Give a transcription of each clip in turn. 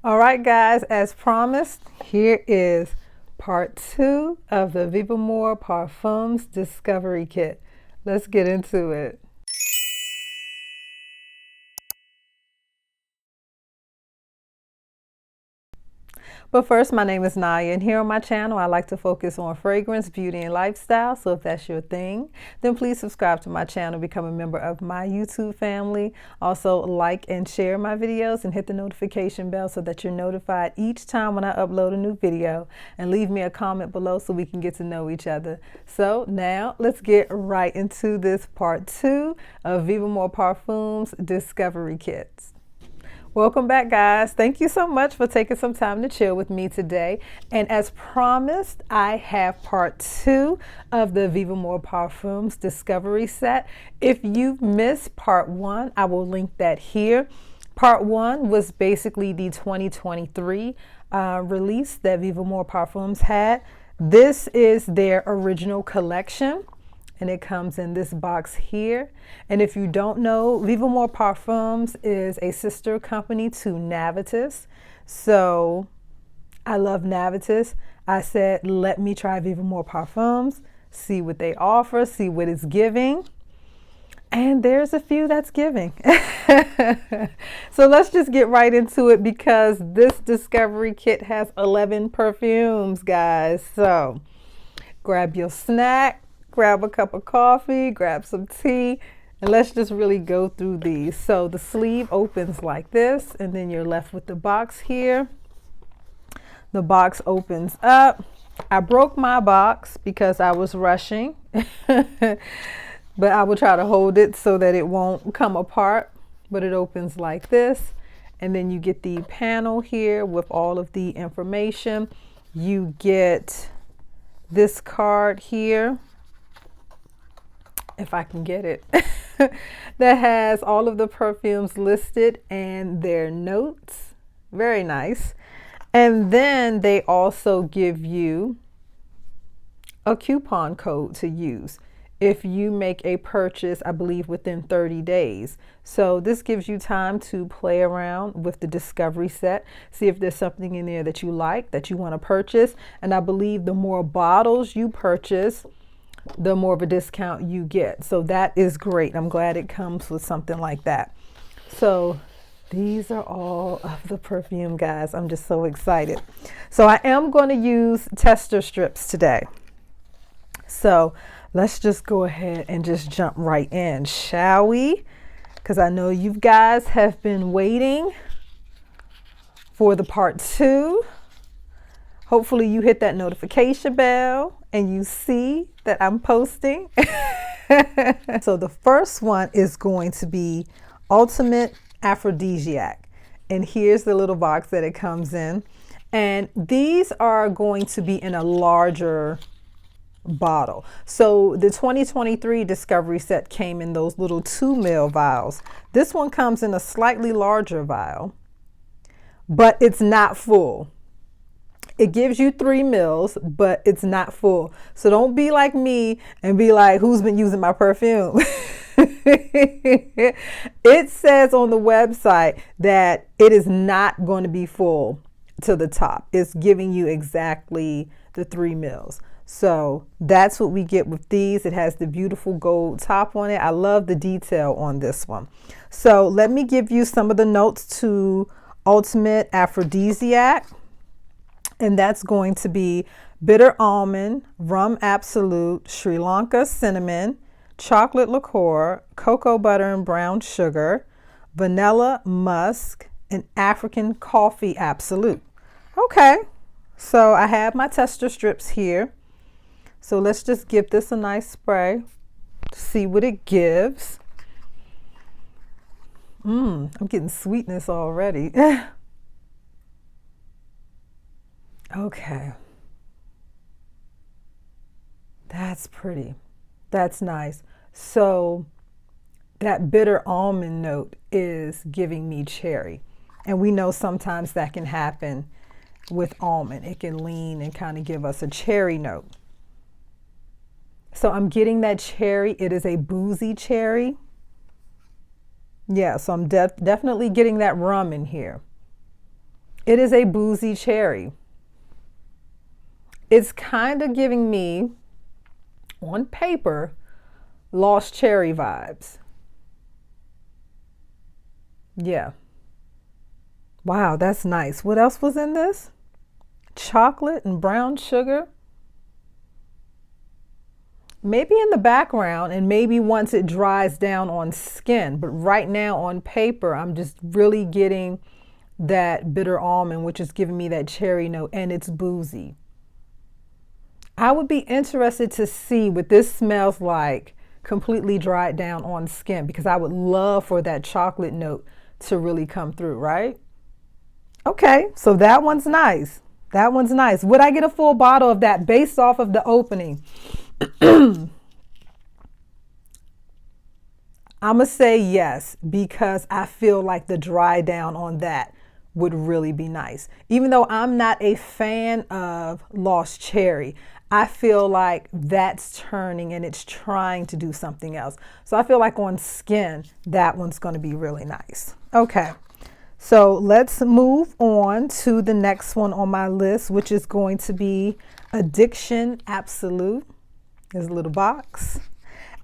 All right, guys, as promised, here is part 2 of the Vivamor Parfums Discovery Kit. Let's get into it. But first, my name is Naya, and here on my channel, I like to focus on fragrance, beauty, and lifestyle. So if that's your thing, then please subscribe to my channel, become a member of my YouTube family. Also, like and share my videos and hit the notification bell so that you're notified each time when I upload a new video. And leave me a comment below so we can get to know each other. So now, let's get right into this part 2 of Vivamor Parfums Discovery Kits. Welcome back, guys. Thank you so much for taking some time to chill with me today. And as promised, I have part 2 of the Vivamor Parfums Discovery Set. If you've missed part 1, I will link that here. Part 1 was basically the 2023 release that Vivamor Parfums had. This is their original collection, and it comes in this box here. And if you don't know, Vivamor Parfums is a sister company to Navitus. So I love Navitus. I said, let me try Vivamor Parfums, see what they offer, see what it's giving. And there's a few that's giving. So let's just get right into it because this discovery kit has 11 perfumes, guys. So grab your snack, grab a cup of coffee, grab some tea, and let's just really go through these. So the sleeve opens like this, and then you're left with the box here. The box opens up. I broke my box because I was rushing, but I will try to hold it so that it won't come apart. But it opens like this, and then you get the panel here with all of the information. You get this card here, if I can get it, that has all of the perfumes listed and their notes. Very nice. And then they also give you a coupon code to use if you make a purchase, I believe, within 30 days. So this gives you time to play around with the discovery set, see if there's something in there that you like, that you want to purchase. And I believe the more bottles you purchase, the more of a discount you get. So that is great. I'm glad it comes with something like that. So these are all of the perfume, guys. I'm just so excited. So I am going to use tester strips today. So let's just go ahead and just jump right in, shall we? Because I know you guys have been waiting for the part 2. Hopefully you hit that notification bell and you see that I'm posting. So the first one is going to be Ultimate Aphrodisiac. And here's the little box that it comes in. And these are going to be in a larger bottle. So the 2023 discovery set came in those little 2 ml vials. This one comes in a slightly larger vial, but it's not full. It gives you 3 mils, but it's not full. So don't be like me and be like, who's been using my perfume? It says on the website that it is not going to be full to the top. It's giving you exactly the 3 mils. So that's what we get with these. It has the beautiful gold top on it. I love the detail on this one. So let me give you some of the notes to Ultimate Aphrodisiac. And that's going to be bitter almond, rum absolute, Sri Lanka cinnamon, chocolate liqueur, cocoa butter and brown sugar, vanilla musk, and African coffee absolute. Okay, so I have my tester strips here. So let's just give this a nice spray to see what it gives. I'm getting sweetness already. Okay, that's pretty. That's nice. So that bitter almond note is giving me cherry. And we know sometimes that can happen with almond. It can lean and kind of give us a cherry note. So I'm getting that cherry. It is a boozy cherry. Yeah, so I'm definitely getting that rum in here. It is a boozy cherry. It's kind of giving me, on paper, Lost Cherry vibes. Yeah. Wow, that's nice. What else was in this? Chocolate and brown sugar. Maybe in the background and maybe once it dries down on skin. But right now on paper, I'm just really getting that bitter almond, which is giving me that cherry note, and it's boozy. I would be interested to see what this smells like completely dried down on skin, because I would love for that chocolate note to really come through, right? Okay, so that one's nice. That one's nice. Would I get a full bottle of that based off of the opening? I'm going to say yes, because I feel like the dry down on that would really be nice. Even though I'm not a fan of Lost Cherry, I feel like that's turning and it's trying to do something else. So I feel like on skin, that one's going to be really nice. Okay, so let's move on to the next one on my list, which is going to be Addiction Absolute. There's a little box.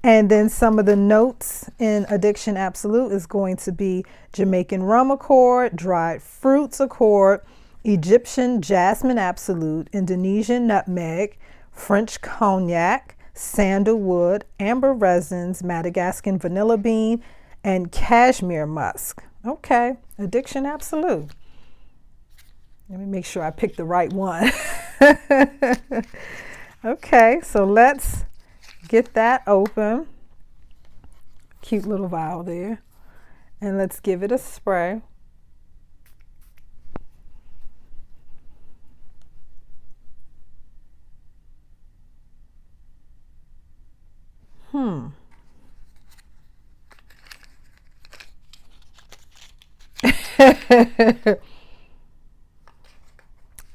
And then some of the notes in Addiction Absolute is going to be Jamaican Rum Accord, Dried Fruits Accord, Egyptian Jasmine Absolute, Indonesian Nutmeg, French Cognac, Sandalwood, Amber Resins, Madagascan Vanilla Bean, and Cashmere Musk. Okay, Addiction Absolute. Let me make sure I picked the right one. Okay, so let's get that open. Cute little vial there. And let's give it a spray.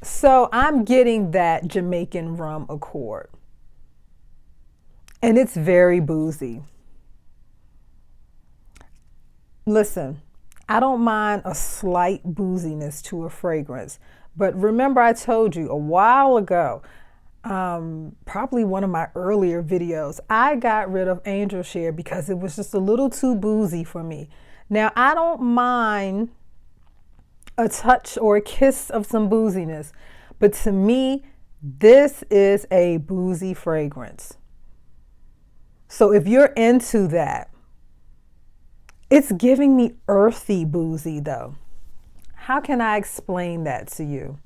So I'm getting that Jamaican Rum Accord. And it's very boozy. Listen, I don't mind a slight booziness to a fragrance. But remember, I told you a while ago, probably one of my earlier videos, I got rid of Angel Share because it was just a little too boozy for me. Now, I don't mind a touch or a kiss of some booziness, but to me, this is a boozy fragrance. So if you're into that, it's giving me earthy boozy though. How can I explain that to you?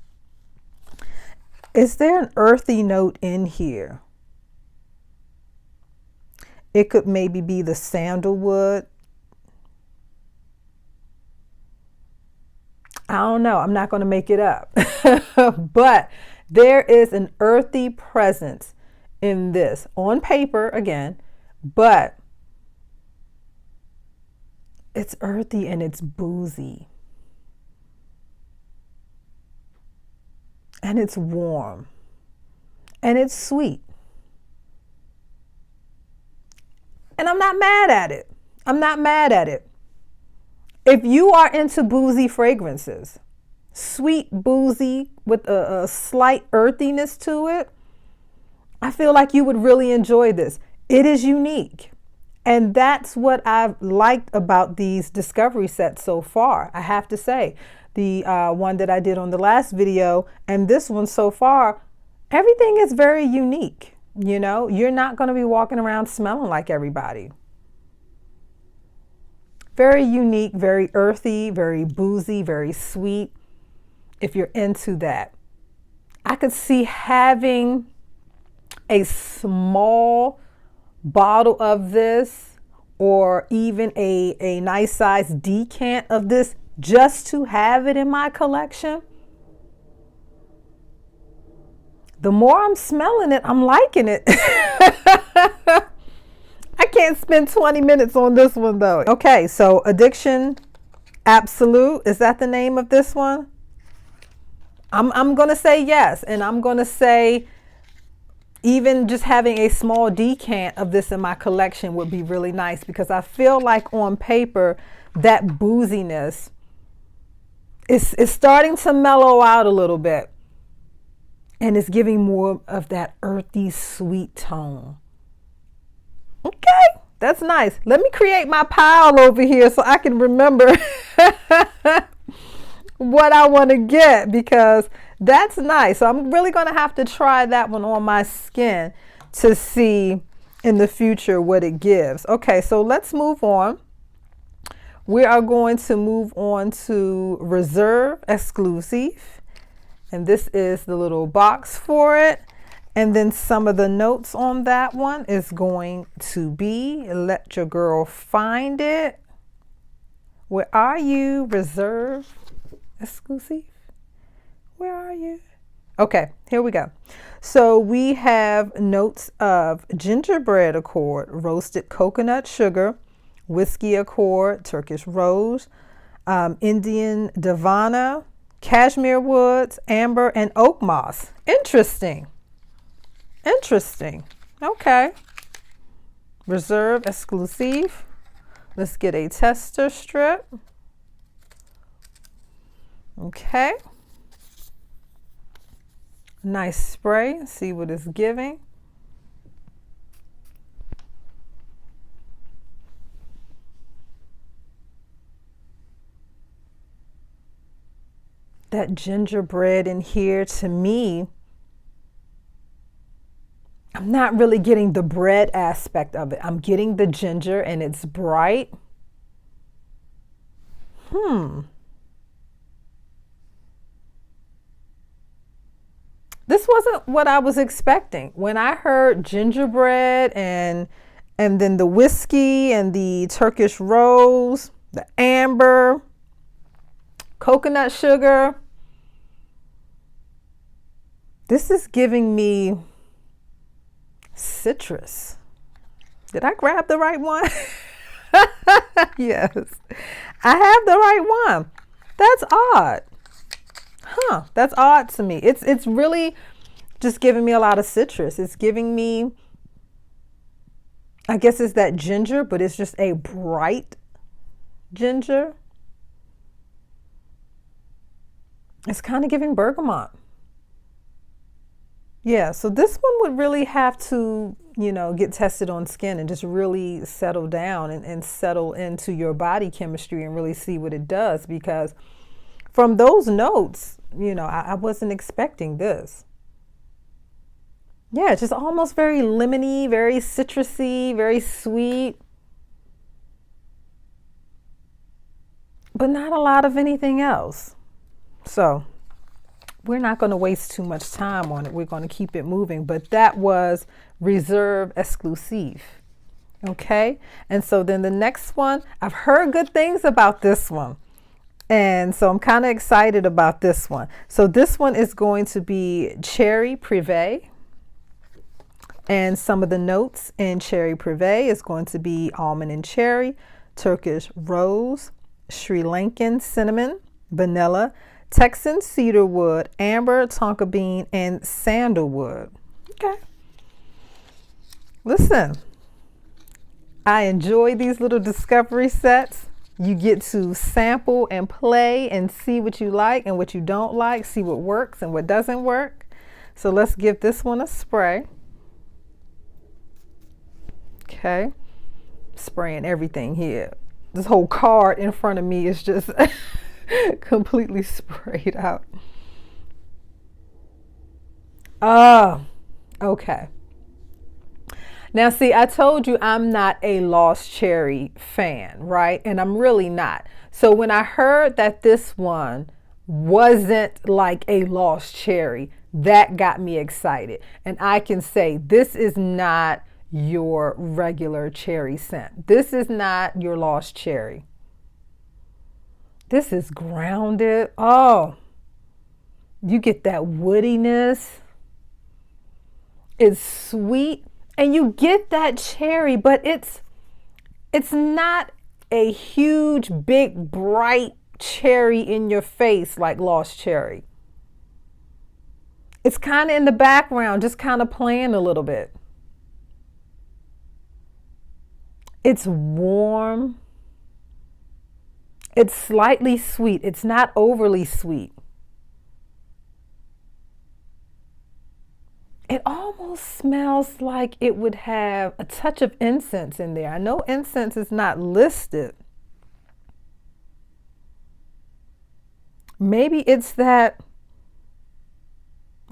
Is there an earthy note in here? It could maybe be the sandalwood. I don't know. I'm not going to make it up. But there is an earthy presence in this on paper again, but it's earthy and it's boozy. And it's warm. And it's sweet. And I'm not mad at it. I'm not mad at it. If you are into boozy fragrances, sweet boozy with a slight earthiness to it, I feel like you would really enjoy this. It is unique. And that's what I've liked about these discovery sets so far. I have to say, the one that I did on the last video and this one so far, everything is very unique. You know, you're not going to be walking around smelling like everybody. Very unique, very earthy, very boozy, very sweet. If you're into that, I could see having a small bottle of this or even a nice size decant of this just to have it in my collection. The more I'm smelling it, I'm liking it. I can't spend 20 minutes on this one though. Okay, so Addiction Absolute, is that the name of this one? I'm going to say yes, and I'm going to say even just having a small decant of this in my collection would be really nice, because I feel like on paper that booziness it's starting to mellow out a little bit. And it's giving more of that earthy, sweet tone. Okay, that's nice. Let me create my pile over here so I can remember what I want to get, because that's nice. So I'm really going to have to try that one on my skin to see in the future what it gives. Okay, so let's move on. We are going to move on to Reserve Exclusive. And this is the little box for it. And then some of the notes on that one is going to be, let your girl find it. Where are you, Reserve Exclusive? Where are you? Okay, here we go. So we have notes of gingerbread accord, roasted coconut sugar, whiskey accord, Turkish rose, Indian Divana, cashmere woods, amber, and oak moss. Interesting. Interesting. Okay. Reserve Exclusive. Let's get a tester strip. Okay. Nice spray. See what it's giving. That gingerbread in here, to me, I'm not really getting the bread aspect of it. I'm getting the ginger and it's bright. This wasn't what I was expecting. When I heard gingerbread and then the whiskey and the Turkish rose, the amber, coconut sugar, this is giving me citrus. Did I grab the right one? Yes, I have the right one. That's odd. Huh, that's odd to me. It's really just giving me a lot of citrus. It's giving me, I guess it's that ginger, but it's just a bright ginger. It's kind of giving bergamot. Yeah, so this one would really have to, get tested on skin and just really settle down and settle into your body chemistry and really see what it does. Because from those notes, I wasn't expecting this. Yeah, it's just almost very lemony, very citrusy, very sweet. But not a lot of anything else. So we're not going to waste too much time on it. We're going to keep it moving. But that was Reserve Exclusive. Okay. And so then the next one, I've heard good things about this one. And so I'm kind of excited about this one. So this one is going to be Cherry Privé. And some of the notes in Cherry Privé is going to be almond and cherry, Turkish rose, Sri Lankan cinnamon, vanilla, Texan cedarwood, amber, tonka bean, and sandalwood. Okay. Listen, I enjoy these little discovery sets. You get to sample and play and see what you like and what you don't like, see what works and what doesn't work. So let's give this one a spray. Okay. Spraying everything here. This whole card in front of me is just completely sprayed out. Okay. Now, see, I told you I'm not a Lost Cherry fan, right? And I'm really not. So when I heard that this one wasn't like a Lost Cherry, that got me excited. And I can say this is not your regular cherry scent. This is not your Lost Cherry. This is grounded. Oh, you get that woodiness. It's sweet. And you get that cherry, but it's not a huge, big, bright cherry in your face like Lost Cherry. It's kind of in the background, just kind of playing a little bit. It's warm. It's slightly sweet. It's not overly sweet. It almost smells like it would have a touch of incense in there. I know incense is not listed. Maybe it's that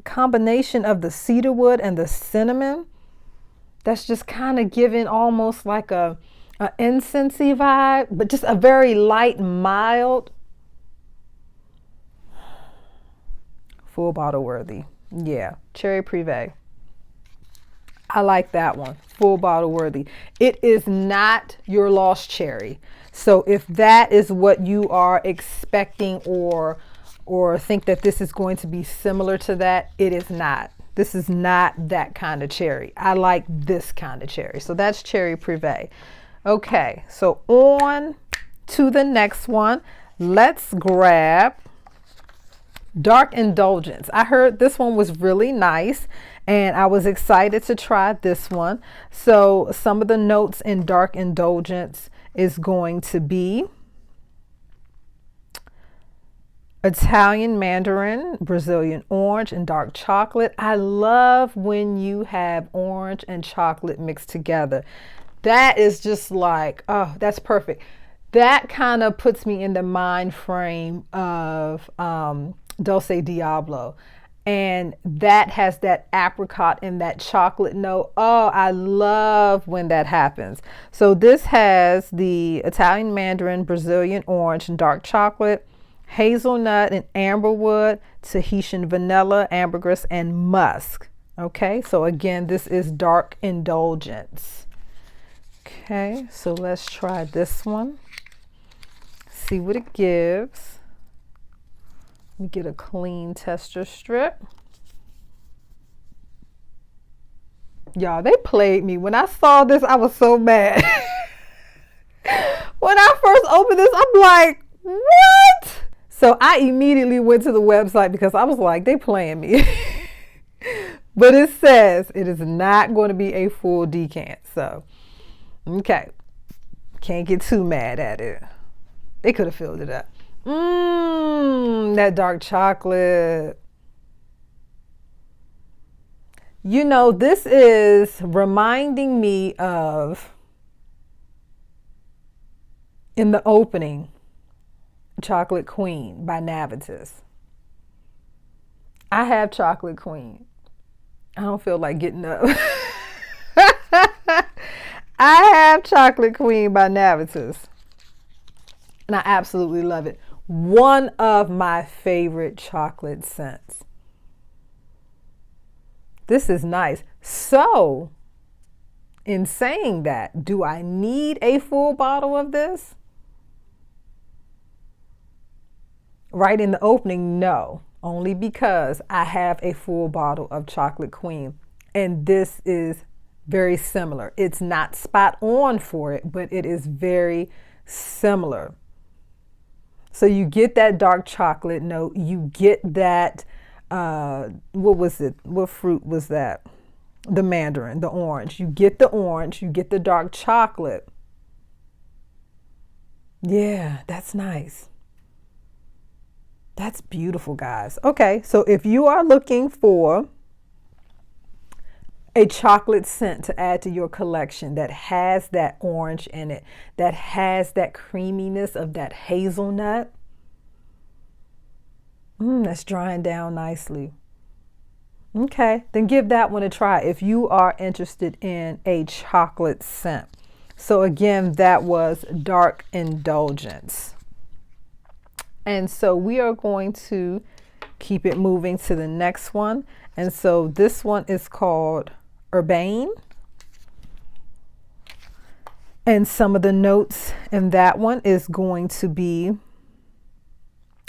combination of the cedarwood and the cinnamon that's just kind of giving almost like a incensey vibe, but just a very light, mild. Full bottle worthy. Yeah, Cherry Privé. I like that one. Full bottle worthy. It is not your lost cherry. So if that is what you are expecting or think that this is going to be similar to that, it is not. This is not that kind of cherry. I like this kind of cherry. So that's Cherry Privé. Okay, so on to the next one. Let's grab Dark Indulgence. I heard this one was really nice and I was excited to try this one. So some of the notes in Dark Indulgence is going to be Italian mandarin, Brazilian orange, and dark chocolate. I love when you have orange and chocolate mixed together. That is just like, oh, that's perfect. That kind of puts me in the mind frame of Dulce Diablo. And that has that apricot and that chocolate note. Oh, I love when that happens. So this has the Italian mandarin, Brazilian orange, and dark chocolate, hazelnut and amberwood, Tahitian vanilla, ambergris, and musk. Okay, so again, this is Dark Indulgence. Okay, so let's try this one. See what it gives. Let me get a clean tester strip. Y'all, they played me. When I saw this, I was so mad. When I first opened this, I'm like, what? So I immediately went to the website because I was like, they playing me. But it says it is not going to be a full decant. So, okay. Can't get too mad at it. They could have filled it up. That dark chocolate. You know, this is reminding me of, in the opening, Chocolate Queen by Navitas. I have Chocolate Queen. I don't feel like getting up. I have Chocolate Queen by Navitas. And I absolutely love it. One of my favorite chocolate scents. This is nice. So, in saying that, do I need a full bottle of this? Right in the opening, no. Only because I have a full bottle of Chocolate Queen. And this is very similar. It's not spot on for it, but it is very similar. So you get that dark chocolate note. You get that, what was it? What fruit was that? The mandarin, the orange. You get the orange. You get the dark chocolate. Yeah, that's nice. That's beautiful, guys. Okay, so if you are looking for a chocolate scent to add to your collection that has that orange in it, that has that creaminess of that hazelnut, that's drying down nicely. Okay, then give that one a try if you are interested in a chocolate scent. So again, that was Dark Indulgence. And so we are going to keep it moving to the next one. And so this one is called Urbane. And some of the notes in that one is going to be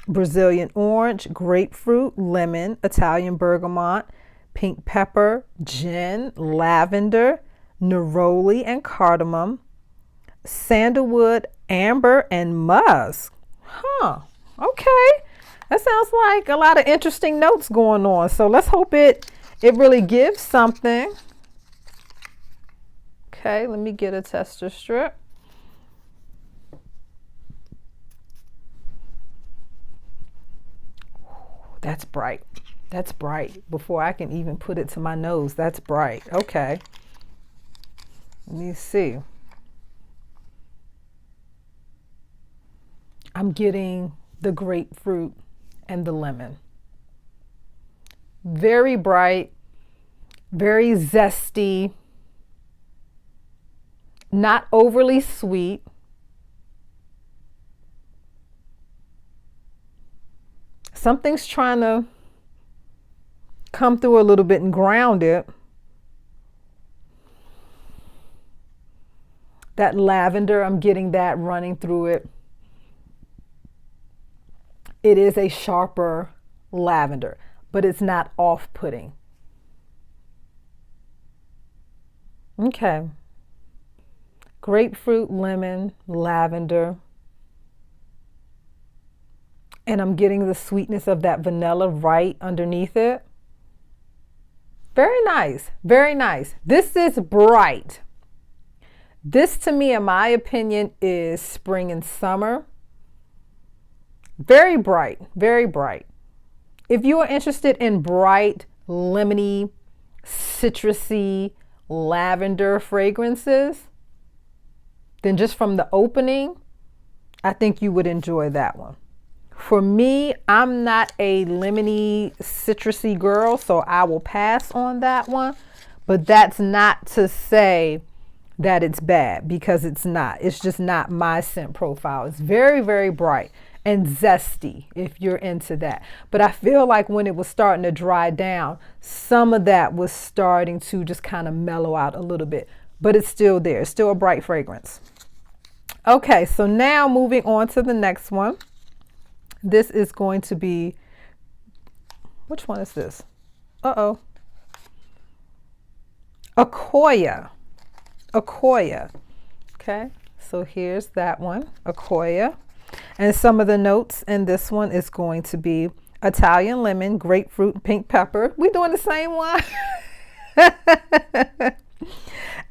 Brazilian orange, grapefruit, lemon, Italian bergamot, pink pepper, gin, lavender, neroli and cardamom, sandalwood, amber, and musk. Okay. That sounds like a lot of interesting notes going on. So let's hope it really gives something. Okay, let me get a tester strip. That's bright. That's bright. Before I can even put it to my nose, that's bright. Okay. Let me see. I'm getting the grapefruit and the lemon. Very bright, very zesty, not overly sweet. Something's trying to come through a little bit and ground it. That lavender, I'm getting that running through it. It is a sharper lavender, but it's not off-putting. Okay. Grapefruit, lemon, lavender. And I'm getting the sweetness of that vanilla right underneath it. Very nice. Very nice. This is bright. This, to me, in my opinion, is spring and summer. Very bright. Very bright. If you are interested in bright, lemony, citrusy, lavender fragrances, then just from the opening, I think you would enjoy that one. For me, I'm not a lemony, citrusy girl, so I will pass on that one. But that's not to say that it's bad, because it's not. It's just not my scent profile. It's very, very bright and zesty if you're into that. But I feel like when it was starting to dry down, some of that was starting to just kind of mellow out a little bit. But it's still there. It's still a bright fragrance. Okay, so now moving on to the next one. This is going to be, which one is this? Uh-oh. Akoya. Akoya. Okay, so here's that one, Akoya. And some of the notes in this one is going to be Italian lemon, grapefruit, pink pepper. We doing the same one?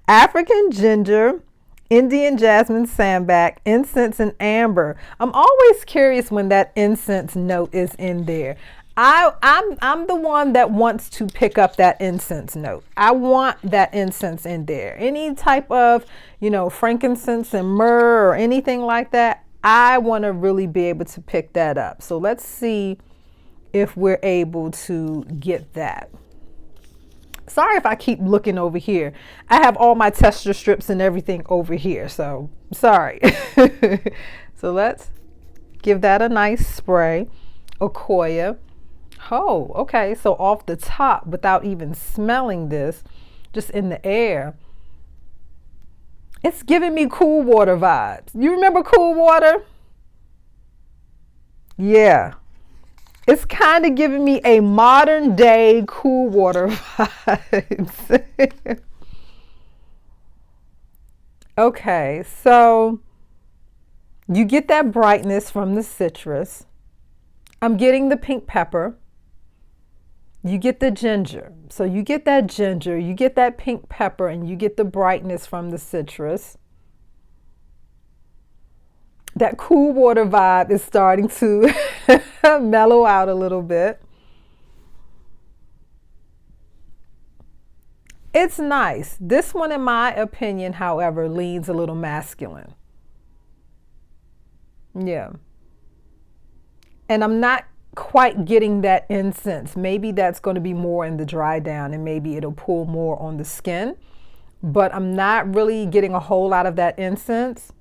African ginger, Indian jasmine sambac, incense, and amber. I'm always curious when that incense note is in there. I'm the one that wants to pick up that incense note. I want that incense in there. Any type of, frankincense and myrrh or anything like that, I want to really be able to pick that up. So let's see if we're able to get that. Sorry if I keep looking over here. I have all my texture strips and everything over here, so sorry. So let's give that a nice spray. Akoya. Oh, okay. So off the top, without even smelling this, just in the air, it's giving me Cool Water vibes. You remember Cool Water? Yeah. It's kind of giving me a modern day Cool Water vibes. Okay, so you get that brightness from the citrus. I'm getting the pink pepper. You get the ginger. So you get that ginger, you get that pink pepper, and you get the brightness from the citrus. That Cool Water vibe is starting to mellow out a little bit. It's nice. This one, in my opinion, however, leans a little masculine. Yeah. And I'm not quite getting that incense. Maybe that's going to be more in the dry down, and maybe it'll pull more on the skin. But I'm not really getting a whole lot of that incense.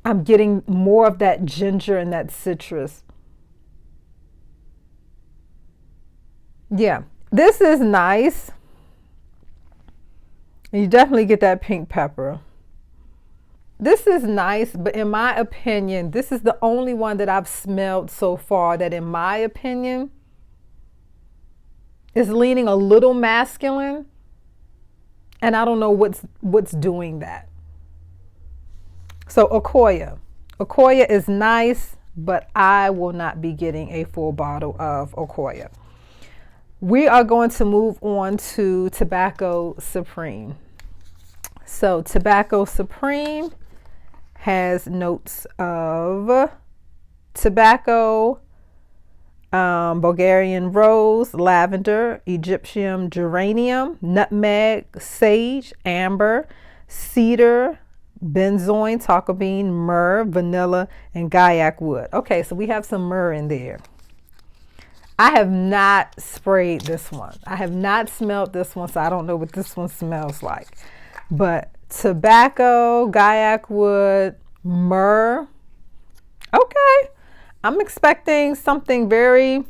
I'm getting more of that ginger and that citrus. Yeah, this is nice. You definitely get that pink pepper. This is nice, but in my opinion, this is the only one that I've smelled so far that, in my opinion, is leaning a little masculine. And I don't know what's doing that. So Akoya. Akoya is nice, but I will not be getting a full bottle of Akoya. We are going to move on to Tobacco Supreme. So Tobacco Supreme has notes of tobacco, Bulgarian rose, lavender, Egyptian geranium, nutmeg, sage, amber, cedar, benzoin, tonka bean, myrrh, vanilla, and guaiac wood. Okay, so we have some myrrh in there. I have not sprayed this one. I have not smelled this one, so I don't know what this one smells like. But tobacco, guaiac wood, myrrh. Okay. I'm expecting something very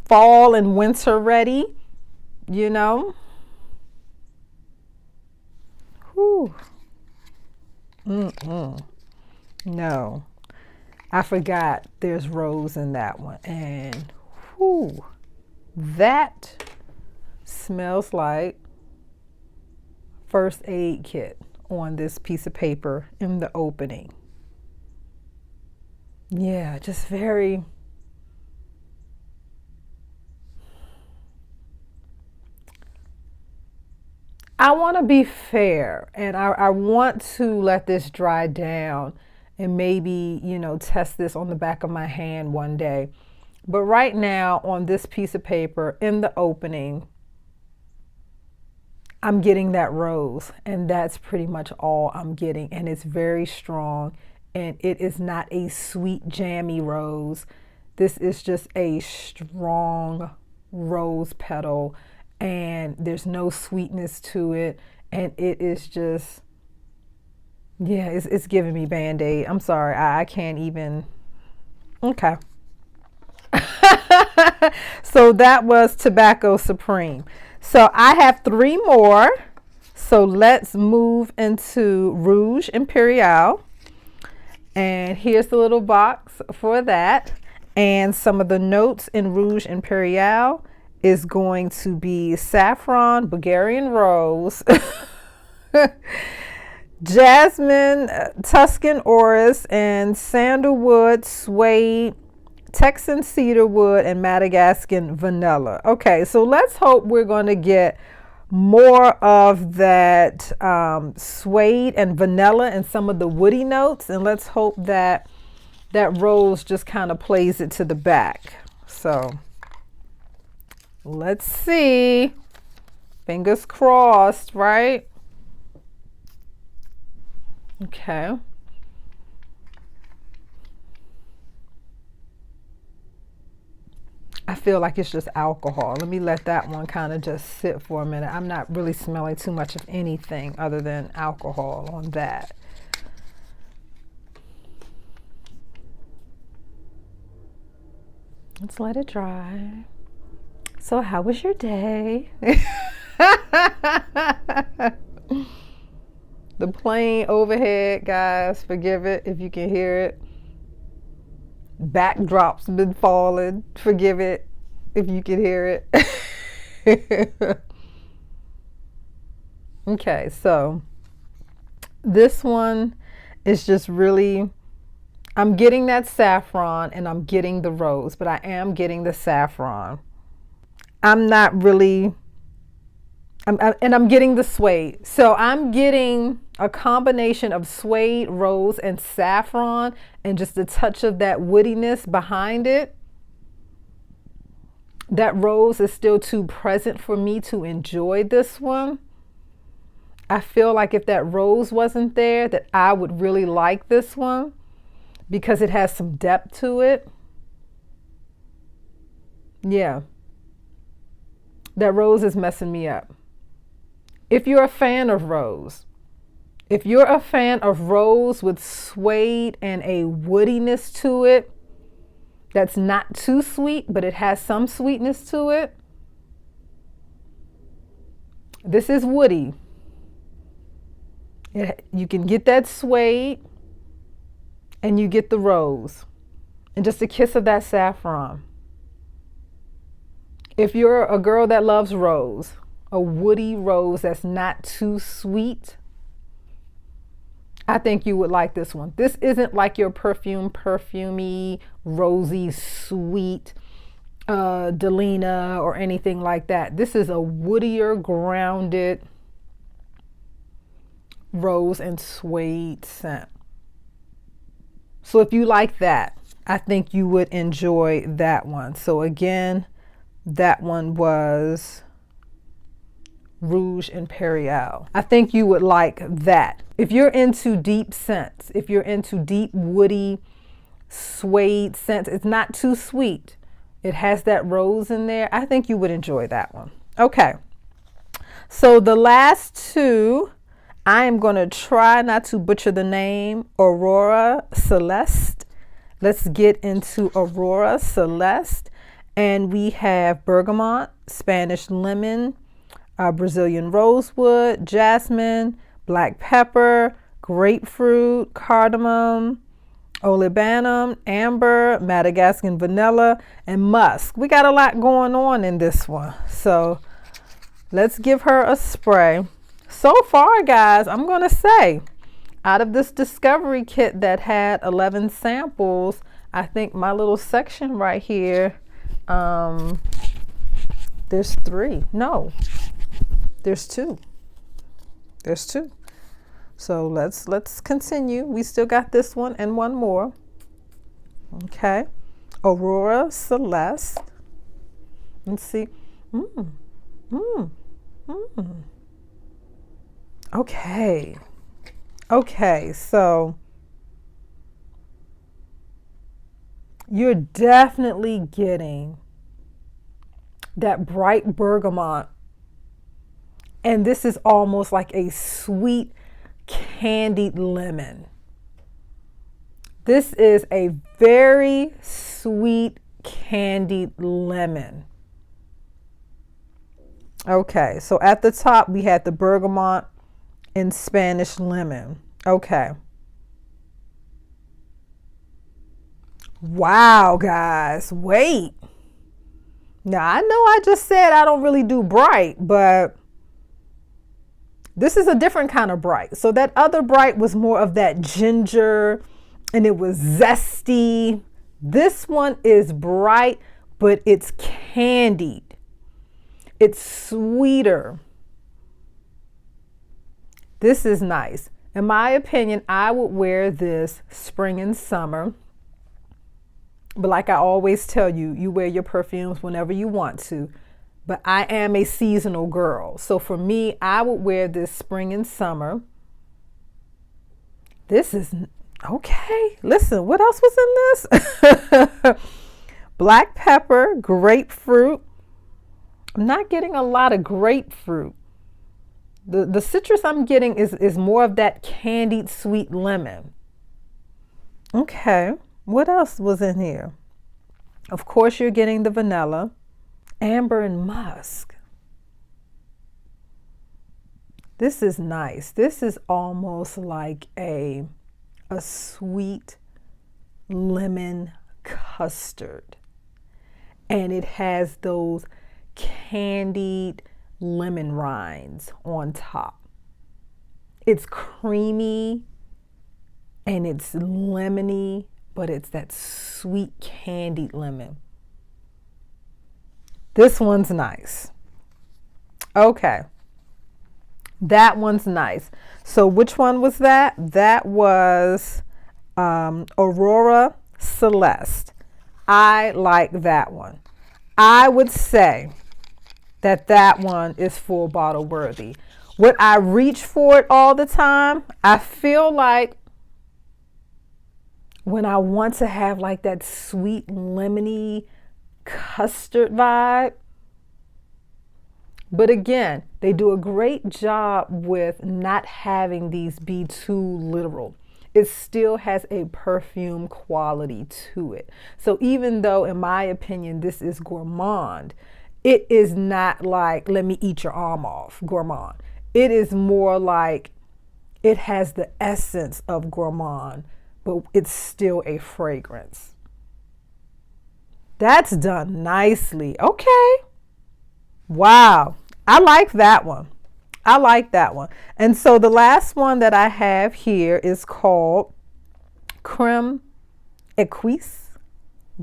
fall and winter ready, you know. Whew. No, I forgot there's rose in that one. And whew, that smells like first aid kit on this piece of paper in the opening. Yeah, just very. I want to be fair, and I want to let this dry down and maybe, test this on the back of my hand one day. But right now, on this piece of paper in the opening, I'm getting that rose, and that's pretty much all I'm getting. And it's very strong, and it is not a sweet, jammy rose. This is just a strong rose petal, and there's no sweetness to it. And it is just, yeah, it's giving me Band-Aid. I'm sorry, I can't even. Okay. So that was Tobacco Supreme. So I have 3 more. So let's move into Rouge Imperial. And here's the little box for that. And some of the notes in Rouge Imperial is going to be saffron, Bulgarian rose, jasmine, Tuscan orris, and sandalwood, suede, Texan cedarwood, and Madagascan vanilla. Okay, so let's hope we're going to get more of that suede and vanilla and some of the woody notes. And let's hope that that rose just kind of plays it to the back. So let's see. Fingers crossed, right? Okay. I feel like it's just alcohol. Let me let that one kind of just sit for a minute. I'm not really smelling too much of anything other than alcohol on that. Let's let it dry. So how was your day? The plane overhead, guys, forgive it if you can hear it. Backdrop's been falling. Forgive it if you can hear it. Okay, so this one is just really, I'm getting that saffron and I'm getting the rose, but I am getting the saffron. I'm not really, I'm getting the suede. So I'm getting a combination of suede, rose, and saffron, and just a touch of that woodiness behind it. That rose is still too present for me to enjoy this one. I feel like if that rose wasn't there, that I would really like this one because it has some depth to it. Yeah. That rose is messing me up. If you're a fan of rose, if you're a fan of rose with suede and a woodiness to it, that's not too sweet, but it has some sweetness to it. This is woody. You can get that suede and you get the rose and just a kiss of that saffron. If you're a girl that loves rose, a woody rose that's not too sweet, I think you would like this one. This isn't like your perfumey, rosy, sweet Delina or anything like that. This is a woodier, grounded rose and suede scent. So if you like that, I think you would enjoy that one. So again, that one was Rouge Imperial. I think you would like that. If you're into deep scents, if you're into deep woody suede scents, it's not too sweet. It has that rose in there. I think you would enjoy that one. Okay. So the last two, I am going to try not to butcher the name, Aurora Celeste. Let's get into Aurora Celeste. And we have bergamot, Spanish lemon, Brazilian rosewood, jasmine, black pepper, grapefruit, cardamom, olibanum, amber, Madagascan vanilla, and musk. We got a lot going on in this one. So let's give her a spray. So far, guys, I'm going to say, out of this discovery kit that had 11 samples, I think my little section right here, there's 3. No, there's 2. There's 2. So let's continue. We still got this one and one more. Okay. Aurora Celeste. Let's see. Okay. Okay, so you're definitely getting that bright bergamot. And this is almost like a sweet candied lemon. This is a very sweet candied lemon. Okay, so at the top we had the bergamot and Spanish lemon. Okay. Wow, guys, wait. Now I know I just said I don't really do bright, but this is a different kind of bright. So that other bright was more of that ginger and it was zesty. This one is bright, but it's candied. It's sweeter. This is nice. In my opinion, I would wear this spring and summer. But like I always tell you, you wear your perfumes whenever you want to. But I am a seasonal girl. So for me, I would wear this spring and summer. This is okay. Listen, what else was in this? Black pepper, grapefruit. I'm not getting a lot of grapefruit. The citrus I'm getting is more of that candied sweet lemon. Okay, what else was in here? Of course, you're getting the vanilla, amber and musk. This is nice. This is almost like a sweet lemon custard. And it has those candied lemon rinds on top. It's creamy and it's lemony, but it's that sweet candied lemon. This one's nice. Okay. That one's nice. So which one was that? That was Aurora Celeste. I like that one. I would say that one is full bottle worthy. Would I reach for it all the time? I feel like when I want to have like that sweet lemony custard vibe. But again, they do a great job with not having these be too literal. It still has a perfume quality to it. So even though, in my opinion, this is gourmand, it is not like, let me eat your arm off, gourmand. It is more like it has the essence of gourmand, but it's still a fragrance. That's done nicely. Okay. Wow. I like that one. I like that one. And so the last one that I have here is called Creme Équise.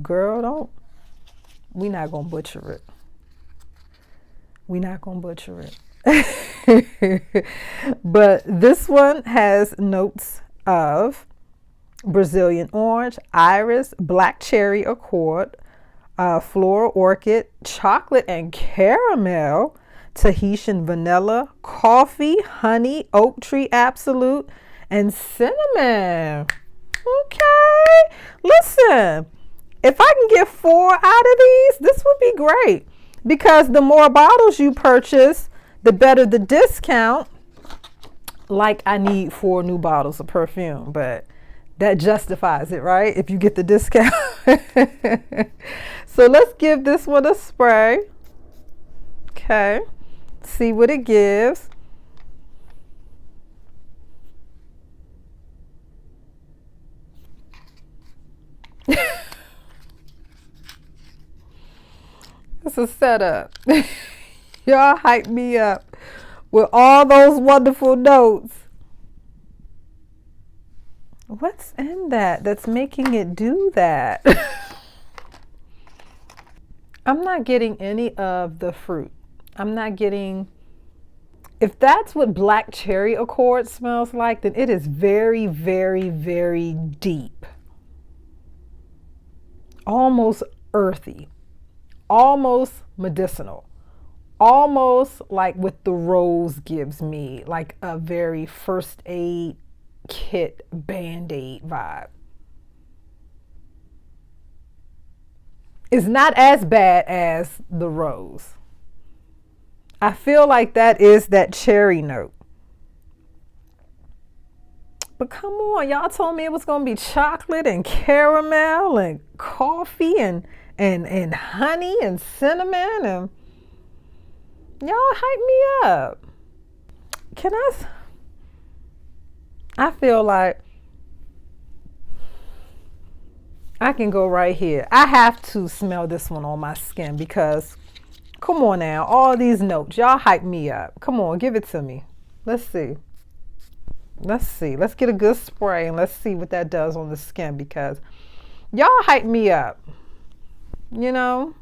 Girl, we're not going to butcher it. We're not going to butcher it. But this one has notes of Brazilian orange, iris, black cherry accord, floral orchid, chocolate and caramel, Tahitian vanilla, coffee, honey, oak tree absolute, and cinnamon. Okay, listen, if I can get 4 out of these, this would be great, because the more bottles you purchase, the better the discount. Like, I need 4 new bottles of perfume, but that justifies it, right? If you get the discount. So let's give this one a spray. Okay, see what it gives. It's a setup. Y'all hype me up with all those wonderful notes. What's in that that's making it do that? I'm not getting any of the fruit. I'm not getting, if that's what black cherry accord smells like, then it is very, very, very deep. Almost earthy. Almost medicinal. Almost like what the rose gives me, like a very first aid kit Band-Aid vibe. It's not as bad as the rose. I feel like that is that cherry note. But come on, y'all told me it was gonna be chocolate and caramel and coffee and honey and cinnamon, and y'all hype me up. I feel like I can go right here. I have to smell this one on my skin, because come on now, all these notes, y'all hype me up. Come on, give it to me. Let's see. Let's get a good spray and let's see what that does on the skin, because y'all hype me up. You know?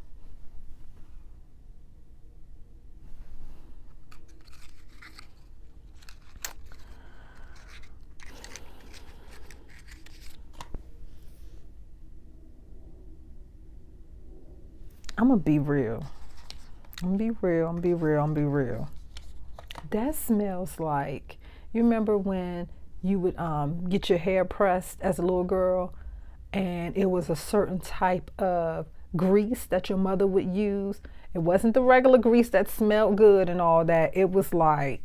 I'm gonna be real. I'm gonna be real. That smells like, you remember when you would get your hair pressed as a little girl, and it was a certain type of grease that your mother would use. It wasn't the regular grease that smelled good and all that. It was like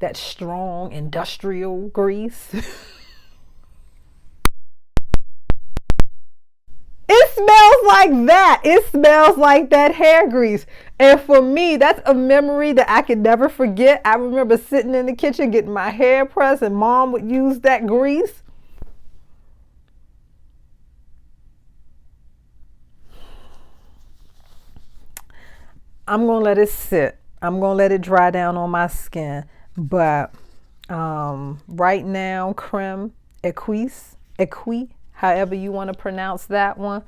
that strong industrial grease. It smells like that. It smells like that hair grease. And for me, that's a memory that I can never forget. I remember sitting in the kitchen getting my hair pressed, and Mom would use that grease. I'm going to let it sit. I'm going to let it dry down on my skin. But right now, creme équise, however you want to pronounce that one,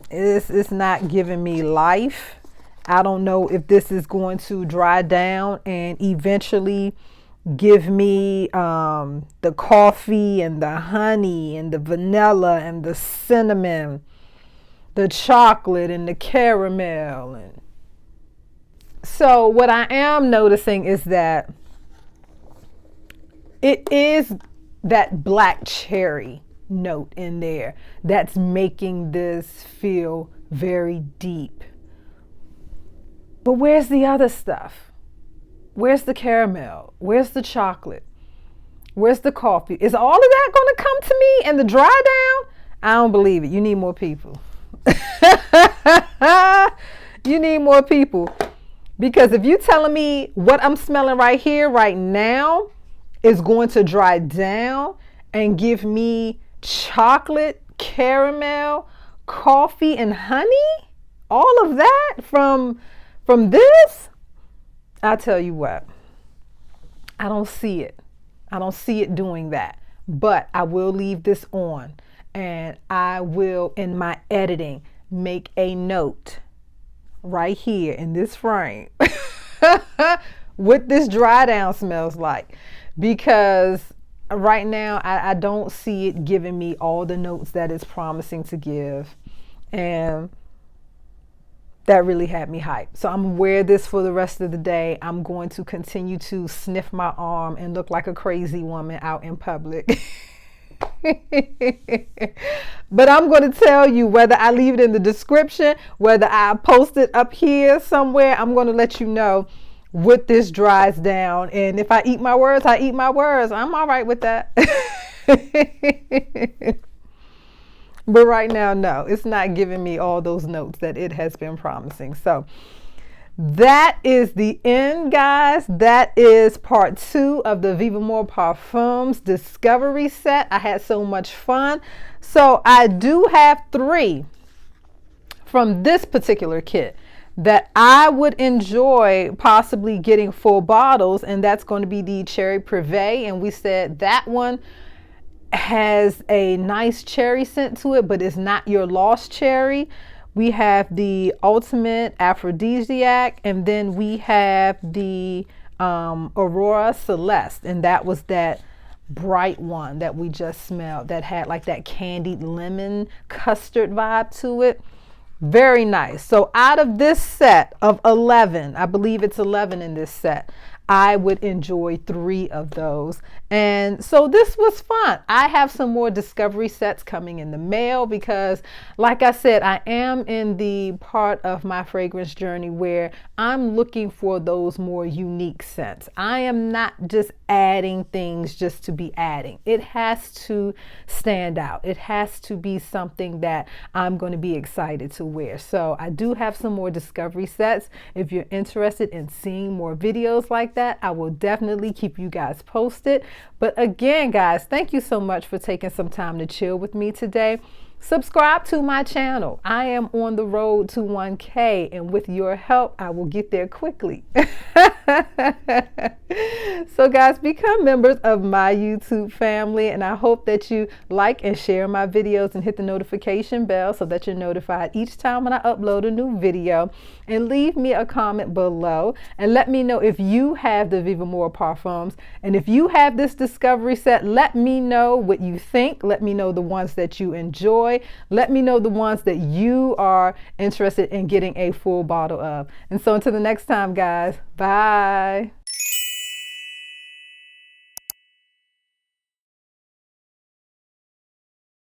it's not giving me life. I don't know if this is going to dry down and eventually give me the coffee and the honey and the vanilla and the cinnamon, the chocolate and the caramel. And so what I am noticing is that it is that black cherry note in there that's making this feel very deep. But where's the other stuff? Where's the caramel? Where's the chocolate? Where's the coffee? Is all of that going to come to me in the dry down? I don't believe it. You need more people. You need more people. Because if you're telling me what I'm smelling right here, right now, is going to dry down and give me chocolate, caramel, coffee, and honey, all of that from this, I'll tell you what, I don't see it. I don't see it doing that. But I will leave this on, and I will, in my editing, make a note right here in this frame what this dry down smells like. Because right now, I don't see it giving me all the notes that it's promising to give. And that really had me hyped. So I'm gonna wear this for the rest of the day. I'm going to continue to sniff my arm and look like a crazy woman out in public. But I'm going to tell you, whether I leave it in the description, whether I post it up here somewhere, I'm going to let you know what this dries down. And if I eat my words, I eat my words. I'm all right with that. But right now, no, it's not giving me all those notes that it has been promising. So that is the end, guys. That is part 2 of the Vivamor Parfums Discovery Set. I had so much fun. So I do have 3 from this particular kit that I would enjoy possibly getting full bottles, and that's going to be the Cherry Privé. And we said that one has a nice cherry scent to it, but it's not your lost cherry. We have the Ultimate Aphrodisiac, and then we have the Aurora Celeste, and that was that bright one that we just smelled that had like that candied lemon custard vibe to it. Very nice. So out of this set of 11, I believe it's 11 in this set, I would enjoy 3 of those. And so this was fun. I have some more discovery sets coming in the mail because, like I said, I am in the part of my fragrance journey where I'm looking for those more unique scents. I am not just adding things just to be adding. It has to stand out. It has to be something that I'm going to be excited to wear. So I do have some more discovery sets. If you're interested in seeing more videos like that, I will definitely keep you guys posted. But again, guys, thank you so much for taking some time to chill with me today. Subscribe to my channel. I am on the road to 1K, and with your help, I will get there quickly. So guys, become members of my YouTube family, and I hope that you like and share my videos and hit the notification bell so that you're notified each time when I upload a new video. And leave me a comment below and let me know if you have the Vivamor Parfums, and if you have this discovery set, let me know what you think. Let me know the ones that you enjoy. Let me know the ones that you are interested in getting a full bottle of. And so until the next time, guys, bye.